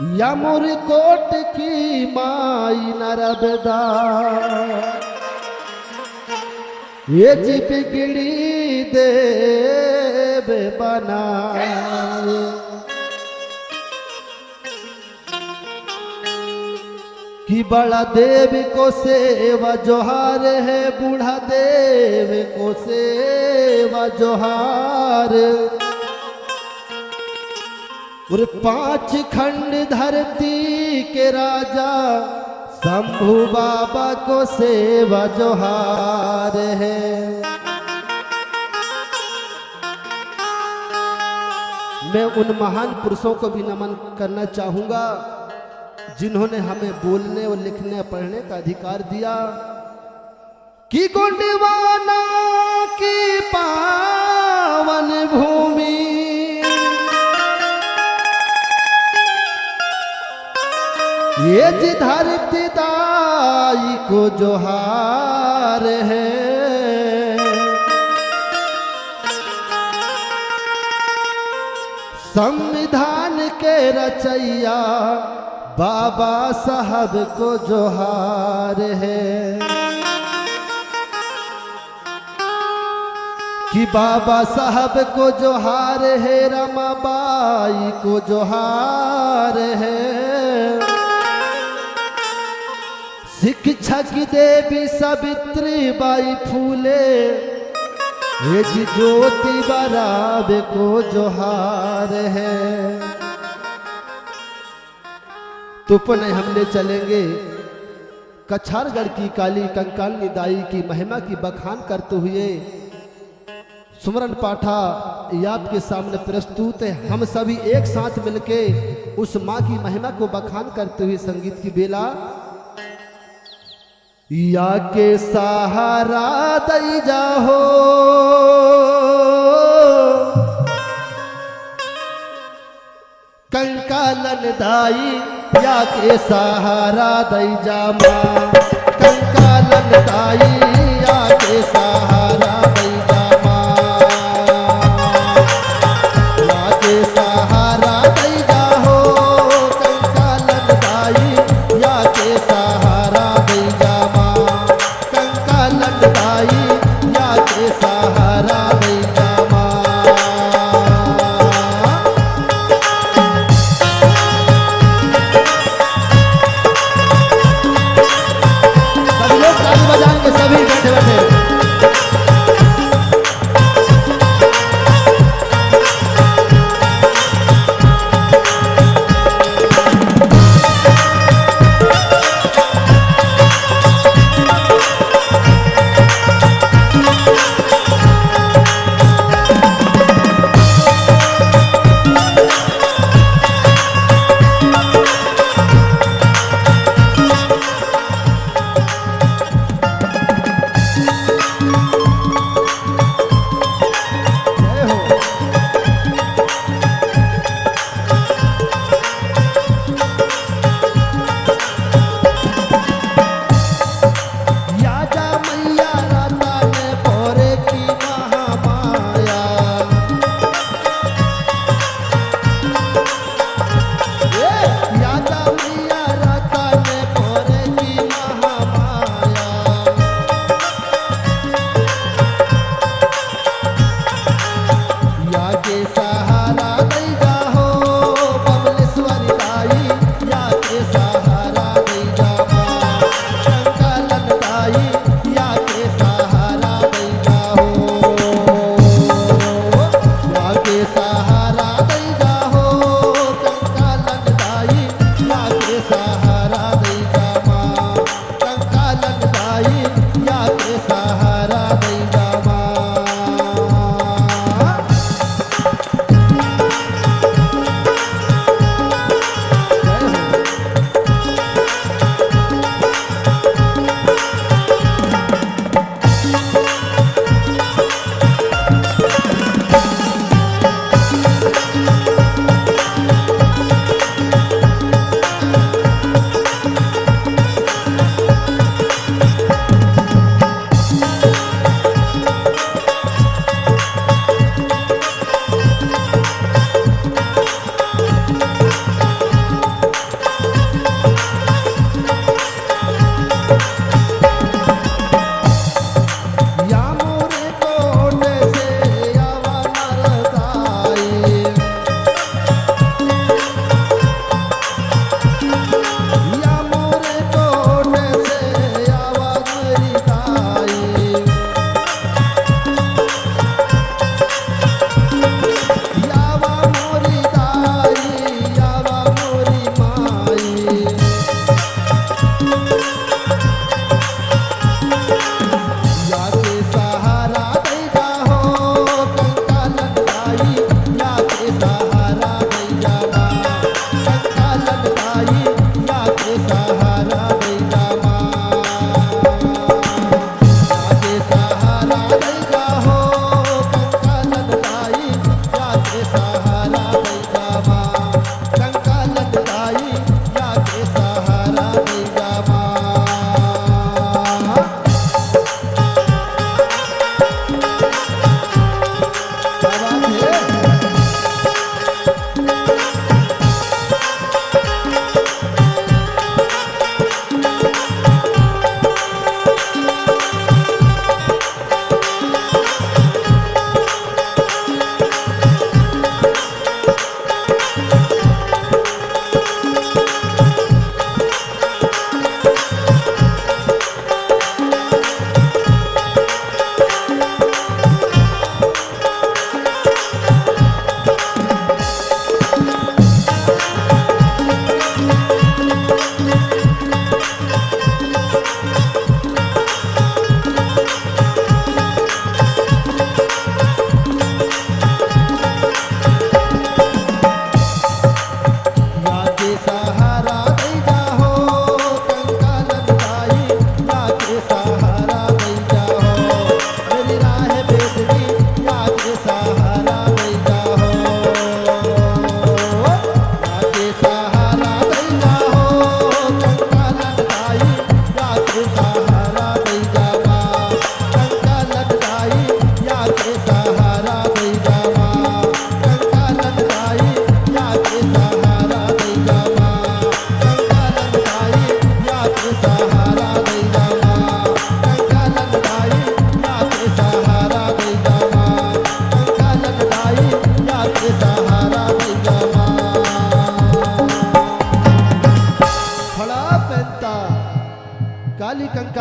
या मोर कोट की माई नरबदा ये जी बिगड़ी देव बनाए। कि बड़ा देव को सेवा जोहार है, बूढ़ा देव को सेवा जोहार। और 5 खंड धरती के राजा शंभू बाबा को सेवा जोहार है। मैं उन महान पुरुषों को भी नमन करना चाहूंगा जिन्होंने हमें बोलने और लिखने पढ़ने का अधिकार दिया। कि गोंडवाना की पावन भूमि ये जी धरती दाई को जोहार है। संविधान के रचैया बाबा साहब को जोहार है। कि बाबा साहब को जोहार है, रमाबाई को जोहार है। शिक्षक देवी सावित्री बाई फूले ये जी ज्योतिबा रावे को जोहार है। तो पुनः हमने चलेंगे कछारगढ़ की काली कंकालनी दाई की महिमा की बखान करते हुए। सुमरन पाठा ये आपके सामने प्रस्तुत है। हम सभी एक साथ मिलके उस माँ की महिमा को बखान करते हुए संगीत की बेला। या के सहारा दई जाहो कंकालन दाई, या के सहारा दई जा माँ कंकालन दाई, या के सहारा दई जा माँ। या के सहारा दई जा हो कंकालन दाई, या के सहारा दई जा माँ कंकालन दाई, या के सहारा दई जा माँ। बजाएंगे सभी।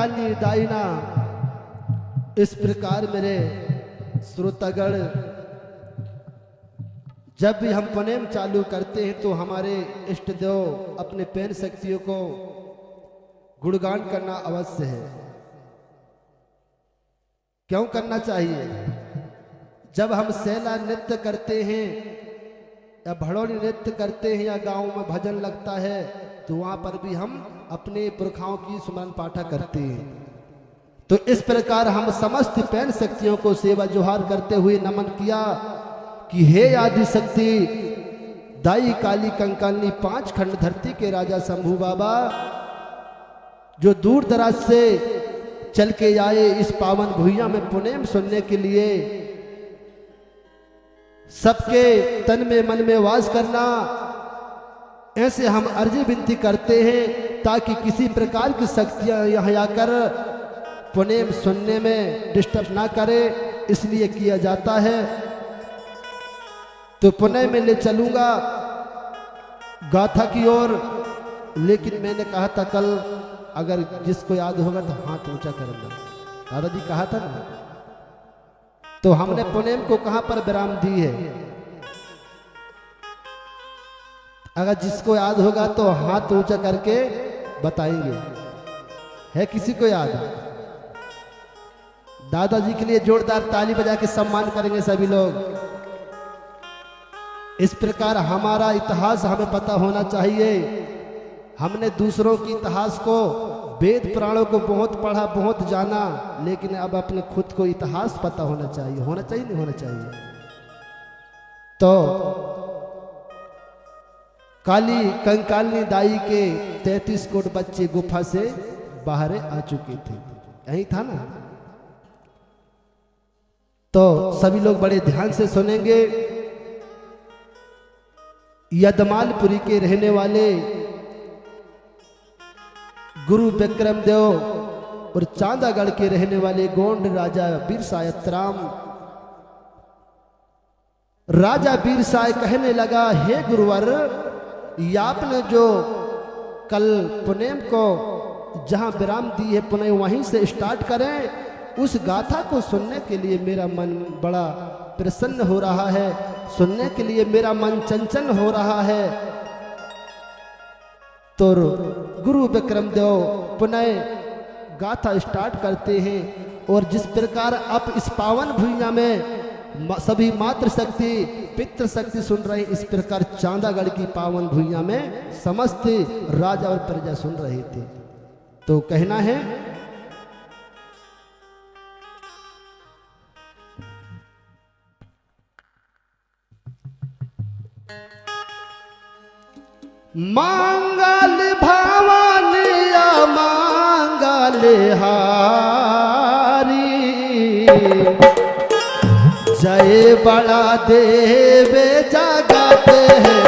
कंकाली दाईना। इस प्रकार मेरे श्रोतागण, जब भी हम पुनेम चालू करते हैं तो हमारे इष्ट देव अपने पैन शक्तियों को गुणगान करना अवश्य है। क्यों करना चाहिए? जब हम सेला नृत्य करते हैं या भड़ोली नृत्य करते हैं या गांव में भजन लगता है तो वहां पर भी हम अपने पुरखाओं की सुमरन पाठा करते हैं। तो इस प्रकार हम समस्त पैन शक्तियों को सेवा जोहार करते हुए नमन किया कि हे आदि शक्ति दाई काली कंकाली 5 खंड धरती के राजा शंभू बाबा, जो दूर दराज से चल के आए इस पावन भुइयां में पुनेम सुनने के लिए, सबके तन में मन में वास करना, ऐसे हम अर्जी विनती करते हैं ताकि किसी प्रकार की शक्तियां यहाँ आकर पुनेम सुनने में डिस्टर्ब ना करे, इसलिए किया जाता है। तो पुणे में ले चलूंगा गाथा की ओर, लेकिन मैंने कहा था कल अगर जिसको याद होगा तो हाथ ऊंचा करना, दादाजी कहा था ना। तो हमने पुनेम को कहां पर विराम दी है? अगर जिसको याद होगा तो हाथ ऊंचा करके बताएंगे। है किसी को याद? दादाजी के लिए जोरदार ताली बजा के सम्मान करेंगे सभी लोग। इस प्रकार हमारा इतिहास हमें पता होना चाहिए। हमने दूसरों के इतिहास को, वेद पुराणों को बहुत पढ़ा, बहुत जाना, लेकिन अब अपने खुद को इतिहास पता होना चाहिए। होना चाहिए नहीं होना चाहिए? तो काली कंकाली दाई के 33 कोट बच्चे गुफा से बाहर आ चुके थे, यही था ना। तो सभी लोग बड़े ध्यान से सुनेंगे। यदमालपुरी के रहने वाले गुरु विक्रम देव और चांदागढ़ के रहने वाले गोंड राजा बीरसायतराम, राजा बीरसाय कहने लगा, हे गुरुवर, ये आपने जो कल पुनेम को जहां विराम दी है, पुणे वहीं से स्टार्ट करें। उस गाथा को सुनने के लिए मेरा मन बड़ा प्रसन्न हो रहा है, सुनने के लिए मेरा मन चंचल हो रहा है। तो गुरु विक्रम देव पुनः गाथा स्टार्ट करते हैं। और जिस प्रकार आप इस पावन भुइयां में सभी मातृ शक्ति पितृ शक्ति सुन रहे, इस प्रकार चांदागढ़ की पावन भुइयां में समस्त राजा और प्रजा सुन रहे थे। तो कहना है, मांगल भवानिया मांगल हारी, जय बड़ा देव जगत है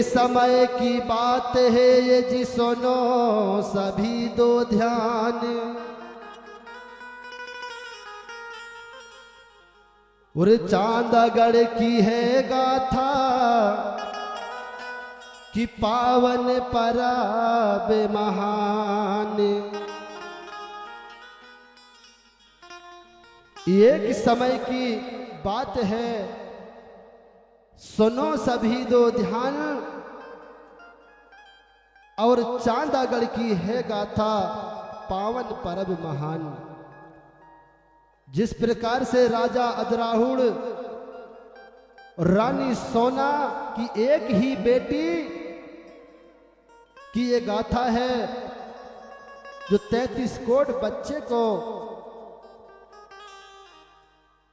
समय की बात है ये जी, सुनो सभी दो ध्यान। और चांदागढ़ की है गाथा कि पावन परब महान। एक समय की बात है, सुनो सभी दो ध्यान। और चांदागढ़ की है गाथा पावन परब महान। जिस प्रकार से राजा अदराहुड़ रानी सोना की एक ही बेटी की ये गाथा है जो 33 करोड़ बच्चे को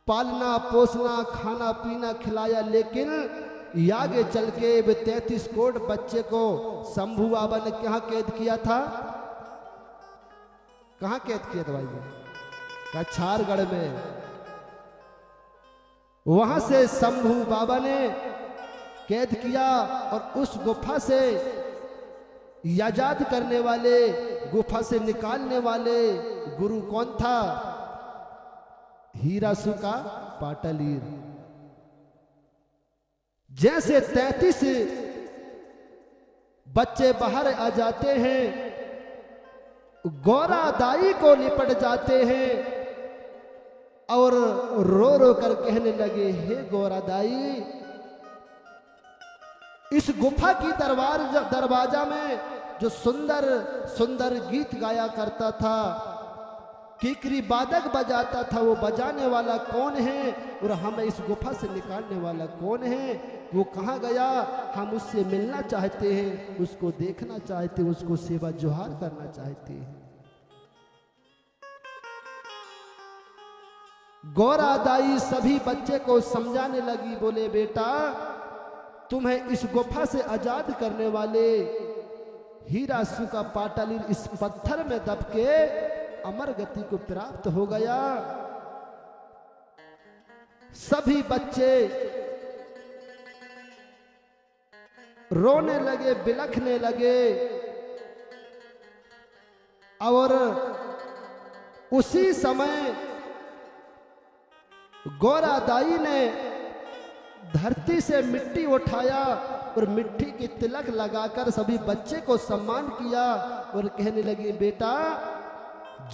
पालना पोसना खाना पीना खिलाया, लेकिन आगे चल के वे 33 करोड़ बच्चे को शंभू बाबा ने कहाँ कैद किया था? कहाँ कैद किया था भाई? कछारगढ़ में। वहां से शंभू बाबा ने कैद किया और उस गुफा से आजाद करने वाले, गुफा से निकालने वाले गुरु कौन था? हीरासु का पाटलीर। जैसे 33 बच्चे बाहर आ जाते हैं, गौरादाई को लिपट जाते हैं और रो रो कर कहने लगे, हे गौरादाई, इस गुफा की दरवाजा में जो सुंदर सुंदर गीत गाया करता था, किकरी बादक बजाता था, वो बजाने वाला कौन है और हमें इस गुफा से निकालने वाला कौन है? वो कहाँ गया? हम उससे मिलना चाहते हैं, उसको देखना चाहते हैं, उसको सेवा जोहार करना चाहते हैं। गौरादाई सभी बच्चे को समझाने लगी, बोले बेटा, तुम्हें इस गुफा से आजाद करने वाले हीरासु का पाटलीर इस पत्थर में दब के अमर गति को प्राप्त हो गया। सभी बच्चे रोने लगे, बिलखने लगे और उसी समय गौरादाई ने धरती से मिट्टी उठाया और मिट्टी की तिलक लगाकर सभी बच्चे को सम्मान किया और कहने लगे, बेटा,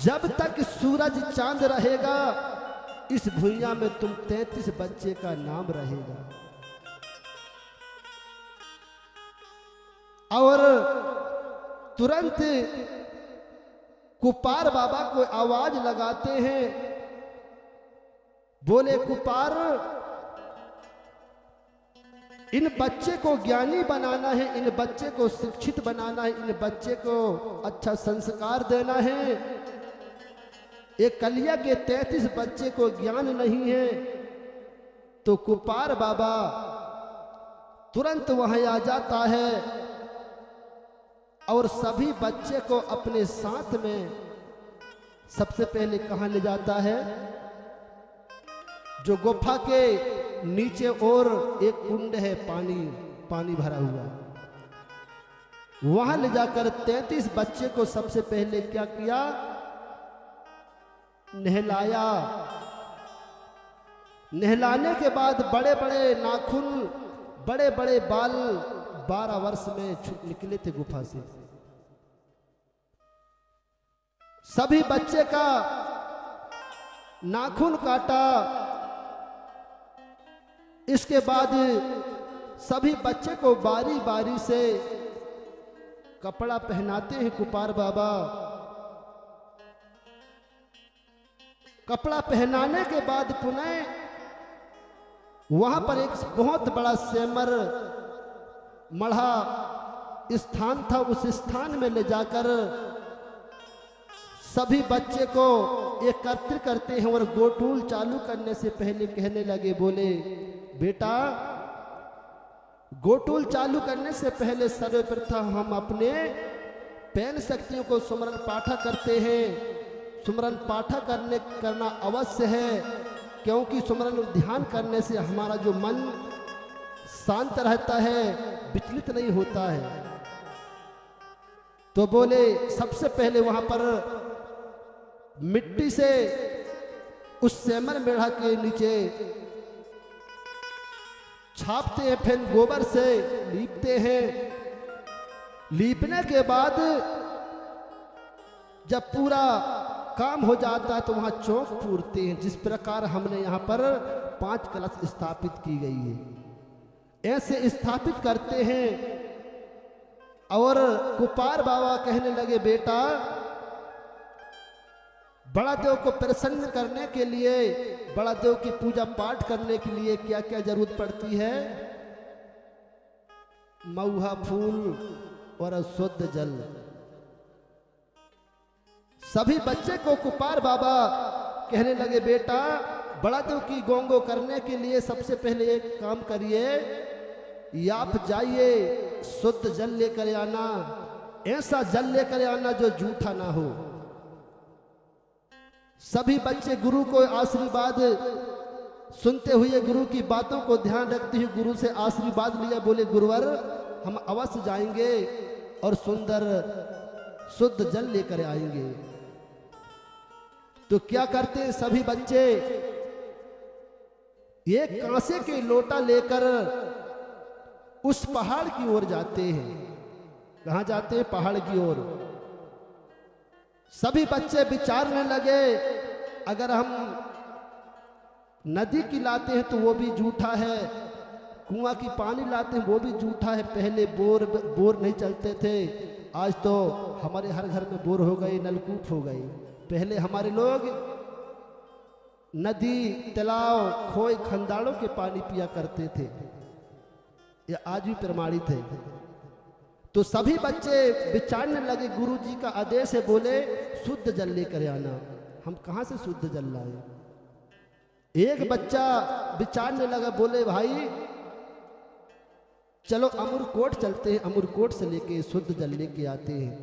जब तक सूरज चांद रहेगा इस भुइयां में तुम 33 बच्चे का नाम रहेगा। और तुरंत कुपार बाबा को आवाज लगाते हैं, बोले, कुपार, इन बच्चे को ज्ञानी बनाना है, इन बच्चे को शिक्षित बनाना है, इन बच्चे को अच्छा संस्कार देना है। एक कलिया के 33 बच्चे को ज्ञान नहीं है। तो कुपार बाबा तुरंत वहां आ जाता है और सभी बच्चे को अपने साथ में सबसे पहले कहां ले जाता है? जो गुफा के नीचे और एक कुंड है, पानी भरा हुआ, वहां ले जाकर 33 बच्चे को सबसे पहले क्या किया? नहलाया। नहलाने के बाद बड़े बड़े नाखून, बड़े बड़े बाल 12 वर्ष में निकले थे गुफा से। सभी बच्चे का नाखून काटा। इसके बाद सभी बच्चे को बारी बारी से कपड़ा पहनाते हैं कुपार बाबा। कपड़ा पहनाने के बाद पुनः वहां पर एक बहुत बड़ा सेमर मढ़ा स्थान था, उस स्थान में ले जाकर सभी बच्चे को एकत्रित करते हैं और गोटूल चालू करने से पहले कहने लगे, बोले, बेटा, गोटूल चालू करने से पहले सर्वप्रथम हम अपने पैन शक्तियों को सुमरन पाठा करते हैं। सुमरन पाठा करना अवश्य है, क्योंकि सुमरन ध्यान करने से हमारा जो मन शांत रहता है, विचलित नहीं होता है। तो बोले, सबसे पहले वहां पर मिट्टी से उस सेमर मेढ़ा के नीचे छापते हैं, फिर गोबर से लीपते हैं। लीपने के बाद जब पूरा काम हो जाता है तो वहां चौक पूरते हैं। जिस प्रकार हमने यहाँ पर 5 कलश स्थापित की गई है, ऐसे स्थापित करते हैं। और कुपार बाबा कहने लगे, बेटा, बड़ा देव को प्रसन्न करने के लिए, बड़ा देव की पूजा पाठ करने के लिए क्या क्या जरूरत पड़ती है? महुआ फूल और शुद्ध जल। सभी बच्चे को कुपार बाबा कहने लगे, बेटा बड़ा देव की गोंगो करने के लिए सबसे पहले एक काम करिए, आप जाइए शुद्ध जल लेकर आना, ऐसा जल लेकर आना जो जूठा ना हो। सभी बच्चे गुरु को आशीर्वाद सुनते हुए, गुरु की बातों को ध्यान रखते हुए गुरु से आशीर्वाद लिया। बोले, गुरुवर हम अवश्य जाएंगे और सुंदर शुद्ध जल लेकर आएंगे। तो क्या करते हैं सभी बच्चे, एक कांसे के लोटा लेकर उस पहाड़ की ओर जाते हैं। कहां जाते हैं? पहाड़ की ओर। सभी बच्चे विचारने लगे, अगर हम नदी की लाते हैं तो वो भी जूठा है, कुआं की पानी लाते हैं वो भी जूठा है। पहले बोर नहीं चलते थे, आज तो हमारे हर घर में बोर हो गए, नलकूप हो गए। पहले हमारे लोग नदी, तालाब, खोए, खंडाड़ों के पानी पिया करते थे, ये आज भी प्रमाणित है। तो सभी बच्चे विचारने लगे, गुरु जी का आदेश है, बोले शुद्ध जल लेकर आना। हम कहां से शुद्ध जल लाए? एक बच्चा विचारने लगा, बोले भाई चलो अमरकोट चलते हैं, अमरकोट से लेके शुद्ध जल लेके आते हैं।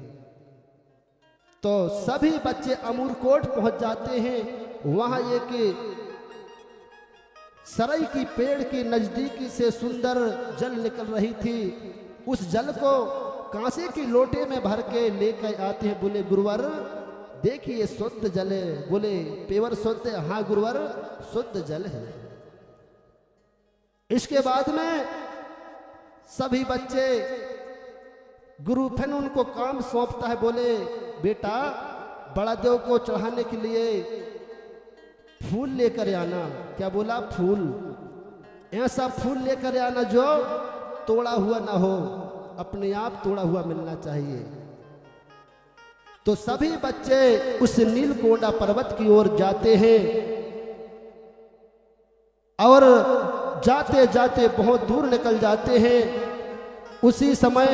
तो सभी बच्चे अमरकोट पहुंच जाते हैं। वहां एक सरई की पेड़ के नजदीकी से सुंदर जल निकल रही थी। उस जल को कांसे की लोटे में भर के लेकर आते हैं। बोले, गुरुवर देखिए शुद्ध जल है। बोले, पेवर शुद्ध है? हाँ गुरुवर शुद्ध जल है। इसके बाद में सभी बच्चे, गुरु फिर उनको काम सौंपता है। बोले, बेटा बड़ा देव को चढ़ाने के लिए फूल लेकर आना। क्या बोला? फूल। ऐसा फूल लेकर आना जो तोड़ा हुआ ना हो, अपने आप तोड़ा हुआ मिलना चाहिए। तो सभी बच्चे उस नीलकोंडा पर्वत की ओर जाते हैं और जाते जाते बहुत दूर निकल जाते हैं। उसी समय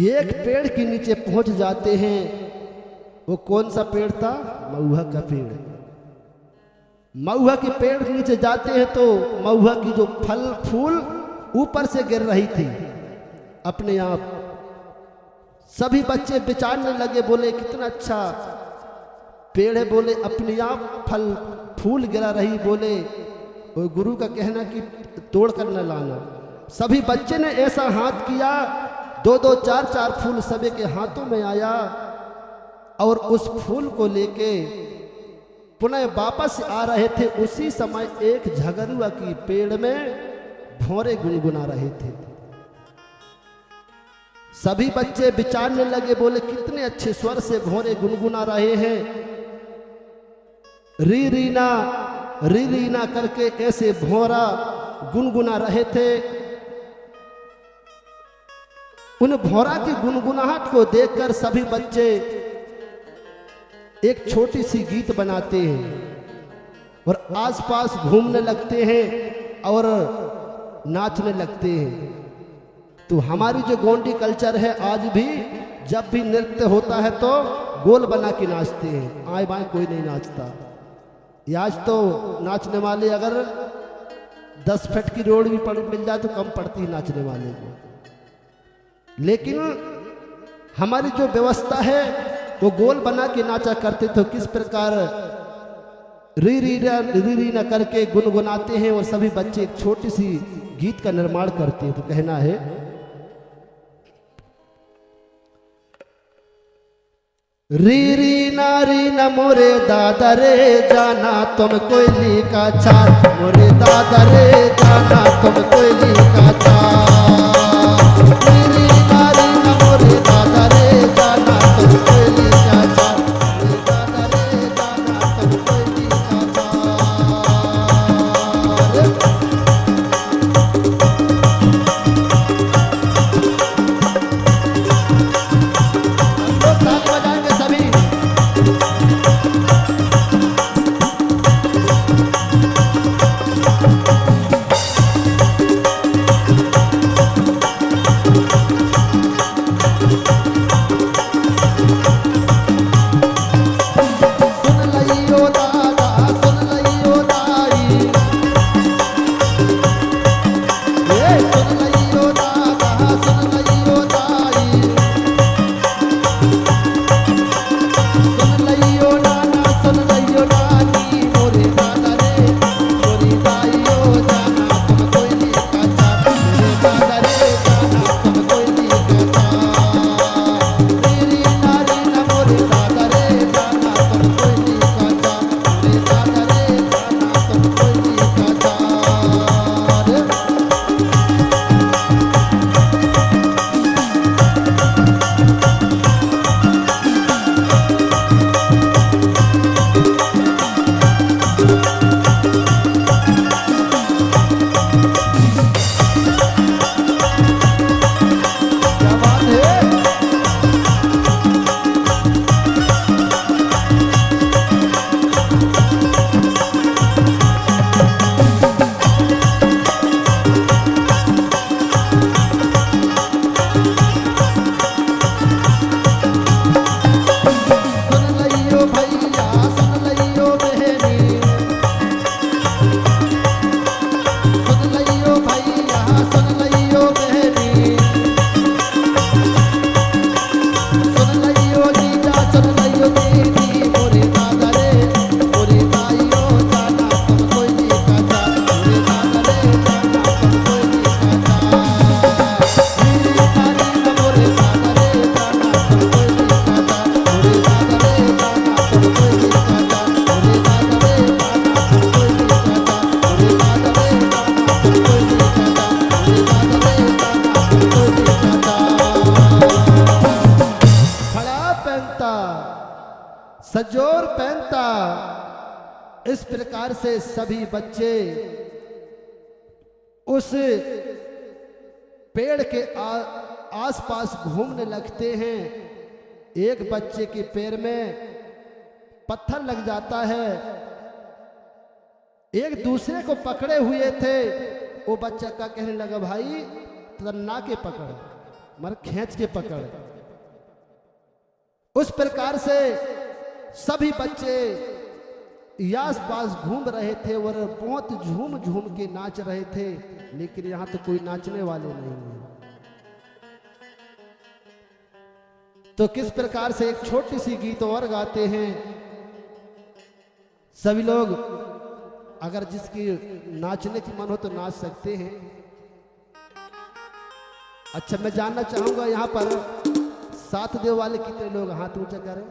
एक पेड़ के नीचे पहुंच जाते हैं। वो कौन सा पेड़ था? महुआ का पेड़। महुआ के पेड़ के नीचे जाते हैं तो महुआ की जो फल फूल ऊपर से गिर रही थी अपने आप। सभी बच्चे विचारने लगे, बोले कितना अच्छा पेड़ है। बोले अपने आप फल फूल गिरा रही। बोले, वो गुरु का कहना कि तोड़ कर न लाना। सभी बच्चे ने ऐसा हाथ किया, दो दो चार चार फूल सभी के हाथों में आया और उस फूल को लेके पुनः वापस आ रहे थे। उसी समय एक झगरुआ की पेड़ में भौरे गुनगुना रहे थे। सभी बच्चे विचारने लगे, बोले कितने अच्छे स्वर से भौरे गुनगुना रहे हैं। री रीना करके ऐसे भौरा गुनगुना रहे थे। उन भौरा की गुनगुनाहट को देखकर सभी बच्चे एक छोटी सी गीत बनाते हैं और आसपास घूमने लगते हैं और नाचने लगते हैं। तो हमारी जो गोंडी कल्चर है, आज भी जब भी नृत्य होता है तो गोल बना के नाचते हैं, आए बाएं कोई नहीं नाचता। आज तो नाचने वाले अगर 10 फीट की रोड भी मिल जाए तो कम पड़ती है नाचने वाले को। लेकिन हमारी जो व्यवस्था है वो गोल बना के नाचा करते थे। किस प्रकार री ना करके गुनगुनाते हैं और सभी बच्चे एक छोटी सी गीत का निर्माण करते हैं। तो कहना है, री ना मोरे दादा रे जाना तुम कोयली का चार, मोरे दादा रे जाना तुम कोयली का चार। री ना मोरे दादा रे जाना तुम कोयली का चार, मोरे दादा रे जाना तुम कोयली का चार। ये सुन लइयो दादा सुन लइयो दाई सुन लइयो नाना सुन लइयो नानी मोरे दादा रे मोरी दाइयो जाना तुम कोई नहीं कहता मेरे दादा रे जाना तुम कोई नहीं कहता मेरी नारी न मोरे दादा रे जाना तुम कोई नहीं कहता मेरे दादा रे जाना तुम कोई नहीं कहता रे क्या बात है सुन लइयो भैया सुन लइयो बहनी सुन लइयो भैया सुन लइयो बहनी सुन लइयो जीजा सुन लइयो दीदी मोरे दादा रे मोरे दाइयो जाना तुम कोई नहीं कहता मोरे दादा रे जाना तुम कोई नहीं कहता मेरी नारी न मोरे दादा रे जाना तुम कोई नहीं कहता मोरे दादा रे जाना तुम कोई नहीं कहता मोरे दादा रे जाना तुम कोई नहीं कहता मोरे दादा रे जाना तुम कोई नहीं कहता मोरे दादा रे जाना तुम कोई नहीं कहता खड़ा पहनता सजोर पहनता इस प्रकार से सभी बच्चे उस पेड़ के आसपास घूमने लगते हैं। एक बच्चे के पैर में पत्थर लग जाता है। एक दूसरे को पकड़े हुए थे। वो बच्चा का कहने लगा भाई तन्ना के पकड़ मर खींच के पकड़। उस प्रकार से सभी बच्चे आस पास घूम रहे थे और बहुत झूम झूम के नाच रहे थे, लेकिन यहां तो कोई नाचने वाले नहीं है। तो किस प्रकार से एक छोटी सी गीत और गाते हैं। सभी लोग अगर जिसकी नाचने की मन हो तो नाच सकते हैं। अच्छा मैं जानना चाहूंगा यहाँ पर साथ देव वाले कितने लोग हाथ ऊंचा करें।